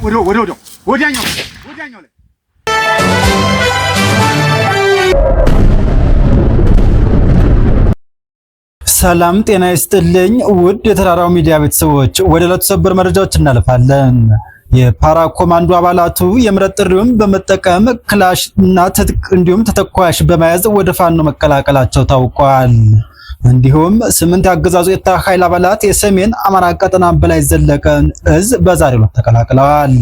ወዲያኛው ላይ ሰላም ጤና ይስጥልኝ ውድ የተራራው ሚዲያ ቤተሰቦች፣ ወደ ዕለቱ ሰበር መረጃዎች እናልፋለን። የፓራ ኮማንዶ አባላቱ የምረጥ ጥሪውን በመጠቀም ክላሽ እና እንዲሁም ተተኳሽ በመያዝ ወደ ፋኖ መቀላቀላቸው ታውቋል። እንዲሁም 8 ያገዛዙ የታ ኃይል አባላት የሰሜን አማራ ቀጠና በላይ ዘለቀን እዝ በዛሬው ዕለት ተቀላቅለዋል።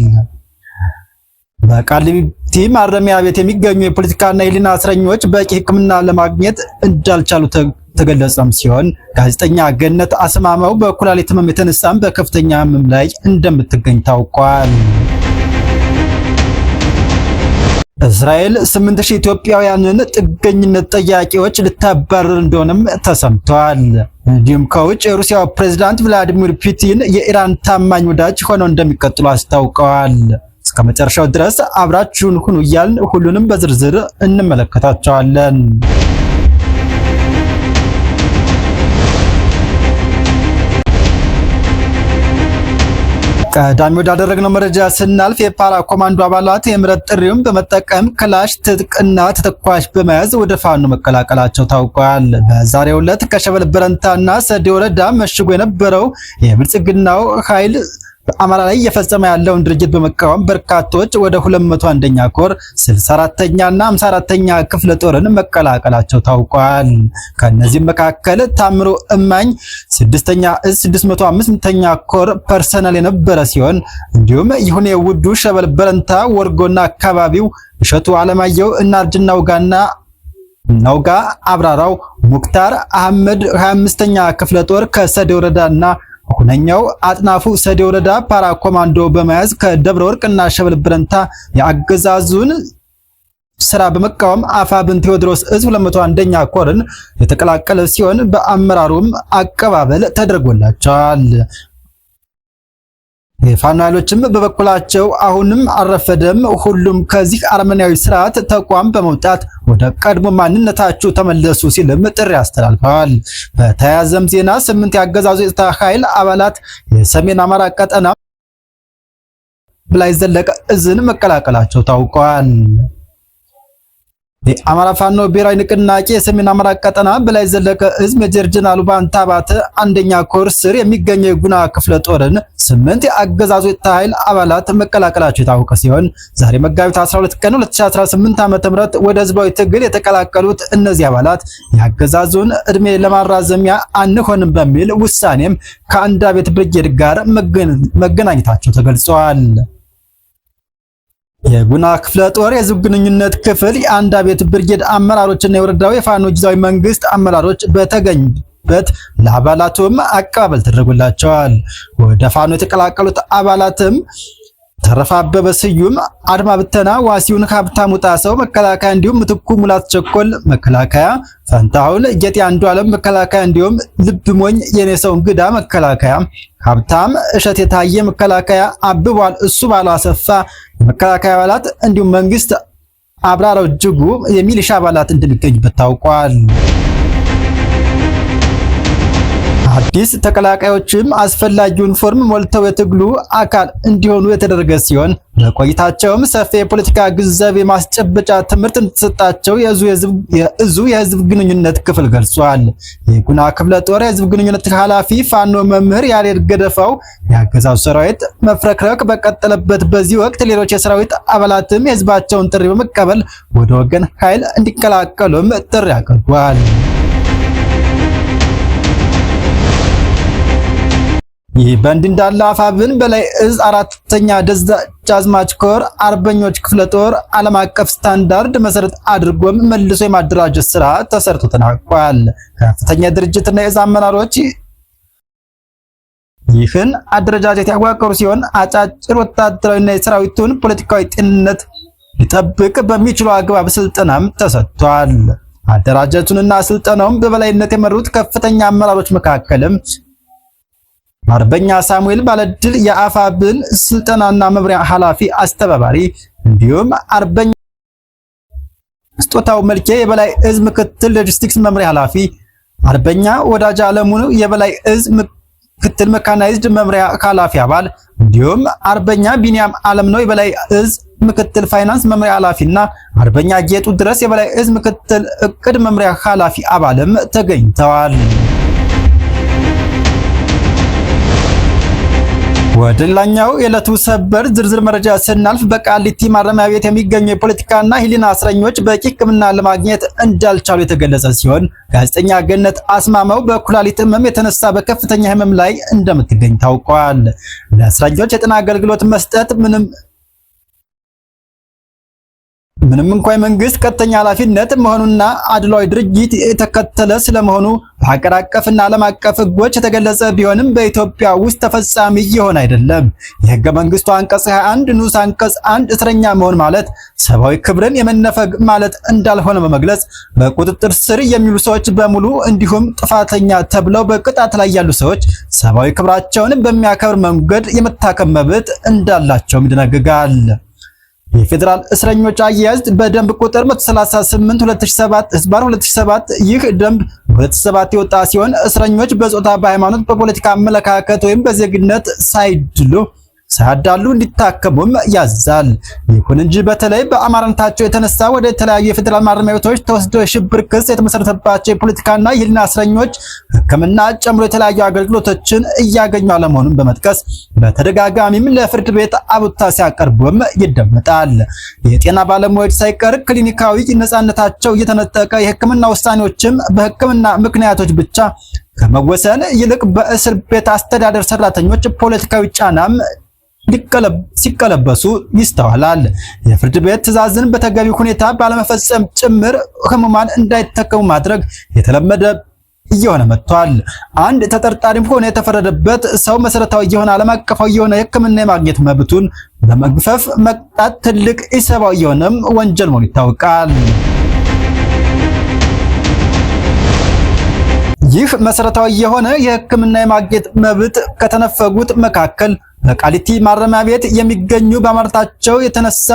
በቃሊቲ ማረሚያ ቤት የሚገኙ የፖለቲካና የህሊና እስረኞች በቂ ሕክምና ለማግኘት እንዳልቻሉ ተገለጸም ሲሆን ጋዜጠኛ ገነት አስማማው በኩላሊት ህመም የተነሳም በከፍተኛ ህመም ላይ እንደምትገኝ ታውቋል። እስራኤል 8000 ኢትዮጵያውያንን ጥገኝነት ጠያቂዎች ልታባረር እንደሆነም ተሰምቷል። እንዲሁም ከውጭ የሩሲያው ፕሬዝዳንት ቭላዲሚር ፑቲን የኢራን ታማኝ ወዳጅ ሆነው እንደሚቀጥሉ አስታውቀዋል። እስከ መጨረሻው ድረስ አብራችሁን ሁኑ እያልን ሁሉንም በዝርዝር እንመለከታቸዋለን። ቀዳሚ ወዳደረግነው መረጃ ስናልፍ የፓራ ኮማንዶ አባላት የምረጥ ጥሪውን በመጠቀም ክላሽ ትጥቅና ተተኳሽ በመያዝ ወደ ፋኖ መቀላቀላቸው ታውቋል። በዛሬው ዕለት ከሸበል በረንታና ሰዴ ወረዳ መሽጎ የነበረው የብልጽግናው ኃይል በአማራ ላይ እየፈጸመ ያለውን ድርጅት በመቃወም በርካቶች ወደ 201ኛ ኮር 64ኛ እና 54ኛ ክፍለ ጦርን መቀላቀላቸው ታውቋል። ከነዚህም መካከል ታምሮ እማኝ 6ኛ እዝ 605ኛ ኮር ፐርሰናል የነበረ ሲሆን እንዲሁም ይሁኔ ውዱ ሸበል በረንታ ወርጎና አካባቢው እሸቱ አለማየሁ እና አርጅና ናውጋ አብራራው ሙክታር አህመድ 25ኛ ክፍለ ጦር ከሰዴ ወረዳና ሁነኛው አጥናፉ ሰዴ ወረዳ ፓራ ኮማንዶ በመያዝ ከደብረ ወርቅና ሸበል በረንታ የአገዛዙን ስራ በመቃወም አፋብን ቴዎድሮስ እዝ 201ኛ ኮርን የተቀላቀለ ሲሆን በአመራሩም አቀባበል ተደርጎላቸዋል። የፋኖ ኃይሎችም በበኩላቸው አሁንም አረፈደም፣ ሁሉም ከዚህ አርመናዊ ስርዓት ተቋም በመውጣት ወደ ቀድሞ ማንነታችሁ ተመለሱ ሲልም ጥሪ አስተላልፈዋል። በተያያዘም ዜና 8 ያገዛዙ የታ ኃይል አባላት የሰሜን አማራ ቀጠና በላይ ዘለቀ እዝን መቀላቀላቸው ታውቋል። የአማራ ፋኖ ብሔራዊ ንቅናቄ የሰሜን አማራ ቀጠና በላይ ዘለቀ እዝ ሜጀር ጀነራል ባንታ ባተ አንደኛ ኮር ስር የሚገኘው የጉና ክፍለ ጦርን 8 የአገዛዙ የታ ኃይል አባላት መቀላቀላቸው የታወቀ ሲሆን ዛሬ መጋቢት 12 ቀን 2018 ዓ.ም ወደ ህዝባዊ ትግል የተቀላቀሉት እነዚህ አባላት የአገዛዙን እድሜ ለማራዘሚያ አንሆንም በሚል ውሳኔም ከአንዳቤት ብርጌድ ጋር መገናኘታቸው ተገልጿል። የጉና ክፍለ ጦር የህዝብ ግንኙነት ክፍል የአንዳቤት ብርጌድ አመራሮችና የወረዳው የፋኖ ጊዜያዊ መንግስት አመራሮች በተገኙበት ለአባላቱም አቀባበል ተደርጎላቸዋል። ወደ ፋኖ የተቀላቀሉት አባላትም ተረፈ አበበ ስዩም አድማ ብተና፣ ዋሲውን ሀብታሙ ጣሰው መከላከያ፣ እንዲሁም ምትኩ ሙላት ቸኮል መከላከያ፣ ፈንታሁን ጌጤ አንዱ ዓለም መከላከያ፣ እንዲሁም ልብ ሞኝ የኔ ሰው እንግዳ መከላከያ፣ ሀብታም እሸት የታየ መከላከያ፣ አብቧል እሱ ባለው አሰፋ የመከላከያ አባላት እንዲሁም መንግስት አብራራው እጅጉ የሚሊሻ አባላት እንደሚገኙበት ታውቋል። አዲስ ተቀላቃዮችም አስፈላጊውን ፎርም ሞልተው የትግሉ አካል እንዲሆኑ የተደረገ ሲሆን በቆይታቸውም ሰፊ የፖለቲካ ግንዛቤ ማስጨበጫ ትምህርት እንደተሰጣቸው የእዙ የህዝብ ግንኙነት ክፍል ገልጿል። የጉና ክፍለ ጦር የህዝብ ግንኙነት ኃላፊ ፋኖ መምህር ያሬድ ገደፋው የአገዛዙ ሰራዊት መፍረክረክ በቀጠለበት በዚህ ወቅት ሌሎች የሰራዊት አባላትም የህዝባቸውን ጥሪ በመቀበል ወደ ወገን ኃይል እንዲቀላቀሉም ጥሪ አቅርቧል። ይህ በእንዲህ እንዳለ አፋብን በላይ እዝ 4ኛ ደጃዝማች ኮር አርበኞች ክፍለ ጦር ዓለም አቀፍ ስታንዳርድ መሰረት አድርጎም መልሶ የማደራጀት ስራ ተሰርቶ ተጠናቋል። ከፍተኛ ድርጅትና የእዝ አመራሮች ይህን አደረጃጀት ያዋቀሩ ሲሆን አጫጭር ወታደራዊና የሰራዊቱን ፖለቲካዊ ጤንነት ሊጠብቅ በሚችሉ አግባብ ስልጠናም ተሰጥቷል። አደራጀቱንና ስልጠናውን በበላይነት የመሩት ከፍተኛ አመራሮች መካከልም አርበኛ ሳሙኤል ባለድል የአፋብን ስልጠናና መምሪያ ኃላፊ አስተባባሪ፣ እንዲሁም አርበኛ ስጦታው መልኬ የበላይ እዝ ምክትል ሎጂስቲክስ መምሪያ ኃላፊ፣ አርበኛ ወዳጅ አለሙ የበላይ እዝ ምክትል መካናይዝድ መምሪያ ኃላፊ አባል እንዲሁም አርበኛ ቢኒያም አለምነው የበላይ እዝ ምክትል ፋይናንስ መምሪያ ኃላፊና አርበኛ ጌጡ ድረስ የበላይ እዝ ምክትል እቅድ መምሪያ ኃላፊ አባልም ተገኝተዋል። ወደላኛው የዕለቱ ሰበር ዝርዝር መረጃ ስናልፍ በቃሊቲ ማረሚያ ቤት የሚገኙ የፖለቲካና ሕሊና እስረኞች በቂ ሕክምና ለማግኘት እንዳልቻሉ የተገለጸ ሲሆን ጋዜጠኛ ገነት አስማማው በኩላሊት ህመም የተነሳ በከፍተኛ ህመም ላይ እንደምትገኝ ታውቋል። ለእስረኞች የጤና አገልግሎት መስጠት ምንም እንኳን መንግስት ቀጥተኛ ኃላፊነት መሆኑና አድሏዊ ድርጊት የተከተለ ስለመሆኑ በሀገር አቀፍና ዓለም አቀፍ ህጎች የተገለጸ ቢሆንም በኢትዮጵያ ውስጥ ተፈጻሚ እየሆነ አይደለም። የህገ መንግስቱ አንቀጽ 21 ንዑስ አንቀጽ 1 እስረኛ መሆን ማለት ሰብአዊ ክብርን የመነፈግ ማለት እንዳልሆነ በመግለጽ በቁጥጥር ስር የሚውሉ ሰዎች በሙሉ እንዲሁም ጥፋተኛ ተብለው በቅጣት ላይ ያሉ ሰዎች ሰብአዊ ክብራቸውን በሚያከብር መንገድ የመታከም መብት እንዳላቸውም ይደነግጋል። የፌዴራል እስረኞች አያያዝ በደንብ ቁጥር 138/2007 ይህ ደንብ በ2007 የወጣ ሲሆን እስረኞች በጾታ፣ በሃይማኖት፣ በፖለቲካ አመለካከት ወይም በዜግነት ሳያዳሉ እንዲታከሙም ያዛል። ይሁን እንጂ በተለይ በአማራነታቸው የተነሳ ወደ ተለያዩ የፌዴራል ማረሚያ ቤቶች ተወስደው የሽብር ክስ የተመሰረተባቸው የፖለቲካና የሕሊና እስረኞች ሕክምና ጨምሮ የተለያዩ አገልግሎቶችን እያገኙ አለመሆኑን በመጥቀስ በተደጋጋሚም ለፍርድ ቤት አቤቱታ ሲያቀርቡም ይደመጣል። የጤና ባለሙያዎች ሳይቀር ክሊኒካዊ ነፃነታቸው እየተነጠቀ የሕክምና ውሳኔዎችም በሕክምና ምክንያቶች ብቻ ከመወሰን ይልቅ በእስር ቤት አስተዳደር ሰራተኞች ፖለቲካዊ ጫናም ሲቀለበሱ ይስተዋላል። የፍርድ ቤት ትዕዛዝን በተገቢ ሁኔታ ባለመፈጸም ጭምር ህሙማን እንዳይታከሙ ማድረግ የተለመደ እየሆነ መጥቷል። አንድ ተጠርጣሪም ሆነ የተፈረደበት ሰው መሰረታዊ የሆነ ዓለም አቀፋዊ የሆነ የሕክምና የማግኘት መብቱን በመግፈፍ መቅጣት ትልቅ ኢሰብአዊ የሆነም ወንጀል መሆኑ ይታወቃል። ይህ መሰረታዊ የሆነ የሕክምና የማግኘት መብት ከተነፈጉት መካከል በቃሊቲ ማረሚያ ቤት የሚገኙ በአማራነታቸው የተነሳ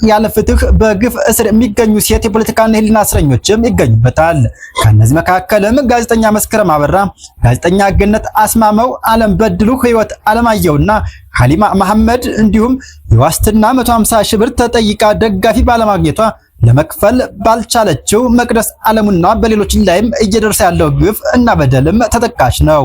ያለ ፍትህ በግፍ እስር የሚገኙ ሴት የፖለቲካና የሕሊና እስረኞችም ይገኙበታል። ከነዚህ መካከልም ጋዜጠኛ መስከረም አበራ፣ ጋዜጠኛ ገነት አስማማው፣ አለም በድሉ፣ ህይወት አለማየሁና ሀሊማ መሐመድ እንዲሁም የዋስትና 150 ሺህ ብር ተጠይቃ ደጋፊ ባለማግኘቷ ለመክፈል ባልቻለችው መቅደስ አለሙና በሌሎች ላይም እየደረሰ ያለው ግፍ እና በደልም ተጠቃሽ ነው።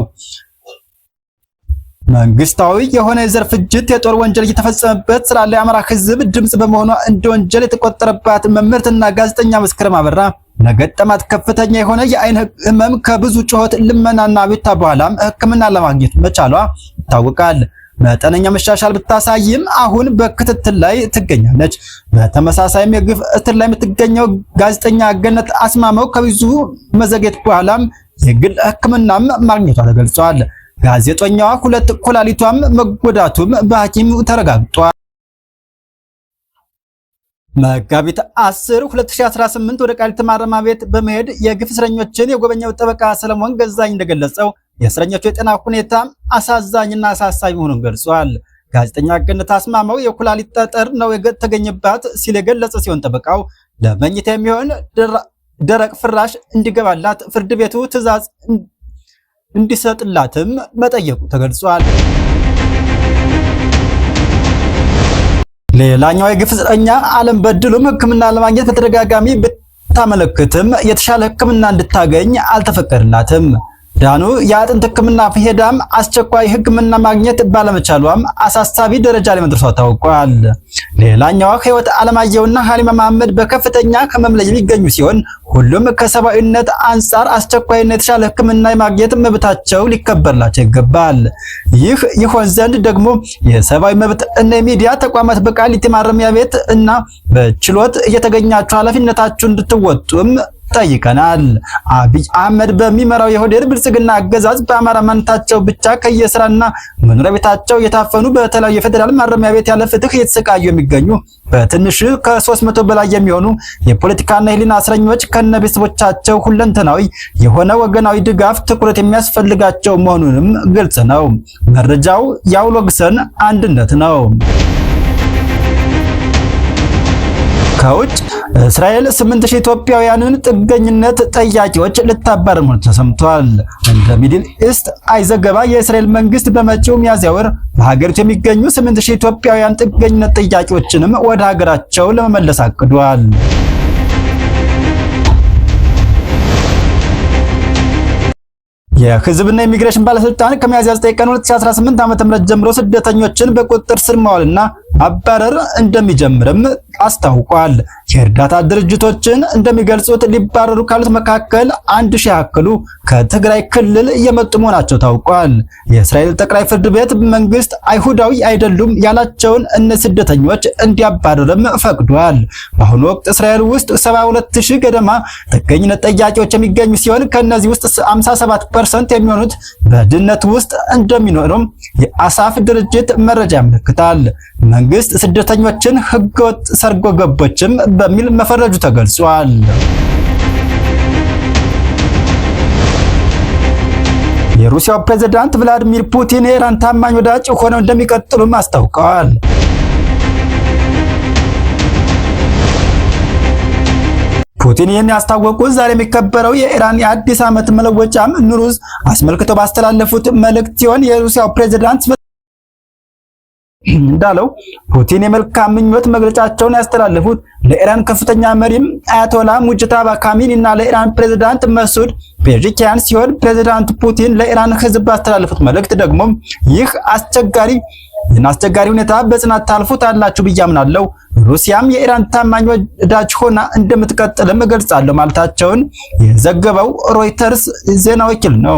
መንግስታዊ የሆነ የዘር ፍጅት የጦር ወንጀል እየተፈጸመበት ስላለ የአማራ ህዝብ ድምጽ በመሆኗ እንደ ወንጀል የተቆጠረባት መምህርትና ጋዜጠኛ መስከረም አበራ ለገጠማት ከፍተኛ የሆነ የአይን ህመም ከብዙ ጩኸት ልመናና ቤታ በኋላም ሕክምና ለማግኘት መቻሏ ይታወቃል። መጠነኛ መሻሻል ብታሳይም አሁን በክትትል ላይ ትገኛለች። በተመሳሳይም የግፍ እስር ላይ የምትገኘው ጋዜጠኛ ገነት አስማማው ከብዙ መዘግየት በኋላም የግል ሕክምናም ማግኘቷ ተገልጿል። ጋዜጠኛዋ ሁለት ኩላሊቷም መጎዳቱም በሐኪም ተረጋግጧል። መጋቢት 10 2018 ወደ ቃሊቲ ማረሚያ ቤት በመሄድ የግፍ እስረኞችን የጎበኘው ጠበቃ ሰለሞን ገዛኝ እንደገለጸው የእስረኞቹ የጤና ሁኔታ አሳዛኝና አሳሳቢ መሆኑን ገልጿል። ጋዜጠኛ ገነት አስማማው የኩላሊት ጠጠር ነው የተገኘባት ሲል የገለጸ ሲሆን ጠበቃው ለመኝታ የሚሆን ደረቅ ፍራሽ እንዲገባላት ፍርድ ቤቱ ትዕዛዝ እንዲሰጥላትም መጠየቁ ተገልጿል። ሌላኛው የግፍ እስረኛ አለም በድሉም ሕክምና ለማግኘት በተደጋጋሚ ብታመለክትም የተሻለ ሕክምና እንድታገኝ አልተፈቀደላትም። ዳኑ የአጥንት ሕክምና ሄዳም አስቸኳይ ሕክምና ማግኘት ባለመቻሏም አሳሳቢ ደረጃ ላይ መድረሷ ታውቋል። ሌላኛው ህይወት አለማየሁና ሀሊማ መሐመድ በከፍተኛ ህመም ላይ የሚገኙ ሲሆን ሁሉም ከሰብአዊነት አንጻር አስቸኳይና የተሻለ ሕክምና የማግኘት መብታቸው ሊከበርላቸው ይገባል። ይህ ይሆን ዘንድ ደግሞ የሰብአዊ መብት እና የሚዲያ ተቋማት በቃሊቲ ማረሚያ ቤት እና በችሎት እየተገኛችሁ ኃላፊነታችሁን እንድትወጡም ጠይቀናል። አብይ አህመድ በሚመራው የሆዴድ ብልጽግና አገዛዝ በአማራ ማንነታቸው ብቻ ከየስራና መኖሪያ ቤታቸው የታፈኑ በተለያዩ የፌዴራል ማረሚያ ቤት ያለ ፍትህ የተሰቃዩ የሚገኙ በትንሹ ከ300 በላይ የሚሆኑ የፖለቲካና የሕሊና እስረኞች ከነቤተሰቦቻቸው ሁለንተናዊ የሆነ ወገናዊ ድጋፍ ትኩረት የሚያስፈልጋቸው መሆኑንም ግልጽ ነው። መረጃው የአውሎግሰን አንድነት ነው። ከውጭ እስራኤል 8000 ኢትዮጵያውያንን ጥገኝነት ጠያቂዎች ልታባረር መሆኑ ተሰምቷል። እንደ ሚድል ኢስት አይ ዘገባ የእስራኤል መንግስት በመጪው ሚያዝያ ወር በሀገሪቱ የሚገኙ 8000 ኢትዮጵያውያን ጥገኝነት ጠያቂዎችንም ወደ ሀገራቸው ለመመለስ አቅዷል። የህዝብና ኢሚግሬሽን ባለስልጣን ከሚያዝያ 9 ቀን 2018 ዓ.ም ጀምሮ ስደተኞችን በቁጥጥር ስር ማዋልና ማባረር እንደሚጀምርም አስታውቋል። የእርዳታ ድርጅቶችን እንደሚገልጹት ሊባረሩ ካሉት መካከል 1000 ያክሉ ከትግራይ ክልል የመጡ መሆናቸው ታውቋል። የእስራኤል ጠቅላይ ፍርድ ቤት መንግስት አይሁዳዊ አይደሉም ያላቸውን እነዚህ ስደተኞች እንዲያባረርም ፈቅዷል። በአሁኑ ወቅት እስራኤል ውስጥ 72000 ገደማ ጥገኝነት ጠያቂዎች የሚገኙ ሲሆን ከነዚህ ውስጥ 57% የሚሆኑት በድህነት ውስጥ እንደሚኖሩም የአሳፍ ድርጅት መረጃ ያመለክታል። መንግስት ስደተኞችን ህገወጥ ሰርጎ ገቦችም በሚል መፈረጁ ተገልጿል። የሩሲያው ፕሬዝዳንት ቭላዲሚር ፑቲን የኢራን ታማኝ ወዳጅ ሆነው እንደሚቀጥሉም አስታውቀዋል። ፑቲን ይህን ያስታወቁት ዛሬ የሚከበረው የኢራን የአዲስ ዓመት መለወጫም ኑሩዝ አስመልክተው ባስተላለፉት መልእክት ሲሆን የሩሲያው ፕሬዝዳንት እንዳለው ፑቲን የመልካም ምኞት መግለጫቸውን ያስተላለፉት ለኢራን ከፍተኛ መሪም አያቶላ ሙጅታባ ካሚኒ እና ለኢራን ፕሬዝዳንት መሱድ ፔዜሽኪያን ሲሆን ፕሬዝዳንት ፑቲን ለኢራን ህዝብ ባስተላለፉት መልእክት ደግሞ ይህ አስቸጋሪ ሁኔታ በጽናት ታልፉታላችሁ ብዬ አምናለሁ። ሩሲያም የኢራን ታማኝ ወዳጅ ሆና እንደምትቀጥልም እገልጻለሁ ማለታቸውን የዘገበው ሮይተርስ ዜና ወኪል ነው።